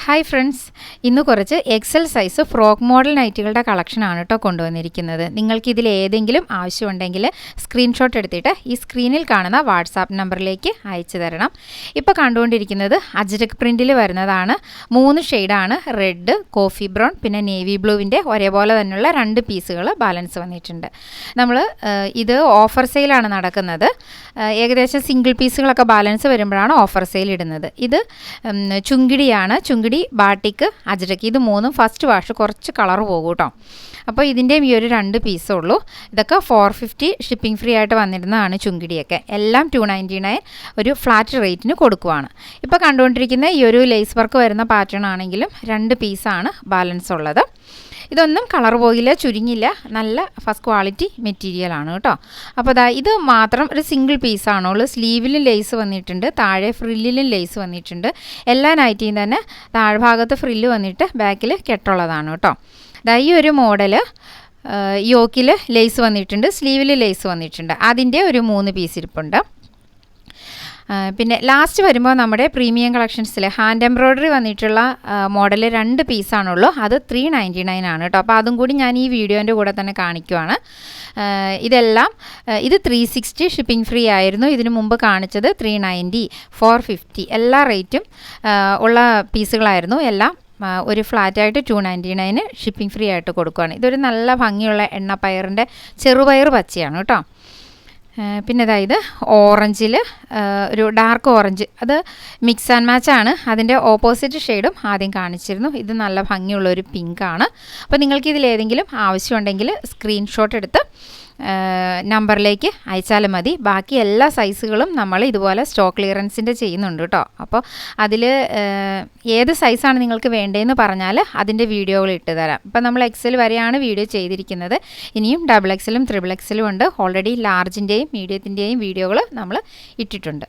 Hi friends, ഇന്ന് കുറച്ച് XL size frock model നൈറ്റുകളുടെ കളക്ഷനാണ് കേട്ടോ കൊണ്ടുവന്നിരിക്കുന്നത്. നിങ്ങൾക്ക് ഇതിൽ ഏതെങ്കിലും ആവശ്യമുണ്ടെങ്കിൽ സ്ക്രീൻഷോട്ട് എടുത്തിട്ട് ഈ സ്ക്രീനിൽ കാണുന്ന വാട്സാപ്പ് നമ്പറിലേക്ക് അയച്ചു തരണം. ഇപ്പോൾ കണ്ടുകൊണ്ടിരിക്കുന്നത് അജ്രക് പ്രിൻറ്റിൽ വരുന്നതാണ്. 3 ഷെയ്ഡാണ്, റെഡ്, കോഫി ബ്രൗൺ, പിന്നെ നേവി ബ്ലൂവിൻ്റെ ഒരേപോലെ തന്നെയുള്ള 2 പീസുകൾ ബാലൻസ് വന്നിട്ടുണ്ട്. നമ്മൾ ഇത് ഓഫർ സെയിലാണ് നടക്കുന്നത്. ഏകദേശം സിംഗിൾ പീസുകളൊക്കെ ബാലൻസ് വരുമ്പോഴാണ് ഓഫർ സെയിൽ ഇടുന്നത്. ഇത് ചുങ്കിടിയാണ്, ചുങ്കിടി, ബാട്ടിക്ക്, അജ്രക്ക്, ഇത് 3 ഫസ്റ്റ് വാഷ് കുറച്ച് കളർ പോകും കേട്ടോ. അപ്പോൾ ഇതിൻ്റെയും ഈ ഒരു 2 പീസേ ഉള്ളൂ. ഇതൊക്കെ 450 ഷിപ്പിംഗ് ഫ്രീ ആയിട്ട് വന്നിരുന്നതാണ് ചുങ്കിടിയൊക്കെ. എല്ലാം 299 ഒരു ഫ്ലാറ്റ് റേറ്റിന് കൊടുക്കുവാണ്. ഇപ്പോൾ കണ്ടുകൊണ്ടിരിക്കുന്ന ഈ ഒരു ലേസ് വർക്ക് വരുന്ന പാറ്റേൺ ആണെങ്കിലും 2 പീസാണ് ബാലൻസ് ഉള്ളത്. ഇതൊന്നും കളർ പോകില്ല, ചുരുങ്ങില്ല, നല്ല ഫസ്റ്റ് ക്വാളിറ്റി മെറ്റീരിയലാണ് കേട്ടോ. അപ്പോൾ ഇത് മാത്രം ഒരു സിംഗിൾ പീസാണുള്ളൂ. സ്ലീവിലും ലേസ് വന്നിട്ടുണ്ട്, താഴെ ഫ്രില്ലിലും ലേസ് വന്നിട്ടുണ്ട്. എല്ലാ നൈറ്റിയും തന്നെ താഴ്ഭാഗത്ത് ഫ്രില്ല് വന്നിട്ട് ബാക്കിൽ കെട്ടുള്ളതാണ് കേട്ടോ. ഈ ഒരു മോഡൽ യോക്കിൽ ലേസ് വന്നിട്ടുണ്ട്, സ്ലീവിൽ ലേസ് വന്നിട്ടുണ്ട്. അതിൻ്റെ ഒരു 3 പീസ് ഇരിപ്പുണ്ട്. പിന്നെ ലാസ്റ്റ് വരുമ്പോൾ നമ്മുടെ പ്രീമിയം കളക്ഷൻസിൽ ഹാൻഡ് എംബ്രോയ്ഡറി വന്നിട്ടുള്ള മോഡൽ 2 പീസാണുള്ളൂ. അത് 399 ആണ് കേട്ടോ. അപ്പോൾ അതും കൂടി ഞാൻ ഈ വീഡിയോൻ്റെ കൂടെ തന്നെ കാണിക്കുവാണ്. ഇതെല്ലാം ഇത് 360 ഷിപ്പിംഗ് ഫ്രീ ആയിരുന്നു. ഇതിനു മുമ്പ് കാണിച്ചത് 390, 450 എല്ലാ റേറ്റും ഉള്ള പീസുകളായിരുന്നു. എല്ലാം ഒരു ഫ്ലാറ്റായിട്ട് 299 ഷിപ്പിംഗ് ഫ്രീ ആയിട്ട് കൊടുക്കുകയാണ്. ഇതൊരു നല്ല ഭംഗിയുള്ള എണ്ണപ്പയറിൻ്റെ ചെറുപയർ പച്ചയാണ് കേട്ടോ. പിന്നെ അതായത് ഓറഞ്ചിൽ ഒരു ഡാർക്ക് ഓറഞ്ച്, അത് മിക്സ് ആൻഡ് മാച്ചാണ്. അതിൻ്റെ ഓപ്പോസിറ്റ് ഷെയ്ഡും ആദ്യം കാണിച്ചിരുന്നു. ഇത് നല്ല ഭംഗിയുള്ളൊരു പിങ്കാണ്. അപ്പോൾ നിങ്ങൾക്ക് ഇതിലേതെങ്കിലും ആവശ്യമുണ്ടെങ്കിൽ സ്ക്രീൻഷോട്ട് എടുത്ത് നമ്പറിലേക്ക് അയച്ചാലും മതി. ബാക്കി എല്ലാ സൈസുകളും നമ്മൾ ഇതുപോലെ സ്റ്റോക്ക് ക്ലിയറൻസിൻ്റെ ചെയ്യുന്നുണ്ട് കേട്ടോ. അപ്പോൾ അതിൽ ഏത് സൈസാണ് നിങ്ങൾക്ക് വേണ്ടതെന്ന് പറഞ്ഞാൽ അതിൻ്റെ വീഡിയോകൾ ഇട്ട് തരാം. ഇപ്പോൾ നമ്മൾ എക്സൽ വരെയാണ് വീഡിയോ ചെയ്തിരിക്കുന്നത്. ഇനിയും XXL, XXL ഉണ്ട്. ഓൾറെഡി ലാർജിൻ്റെയും മീഡിയത്തിൻ്റെയും വീഡിയോകൾ നമ്മൾ ഇട്ടിട്ടുണ്ട്.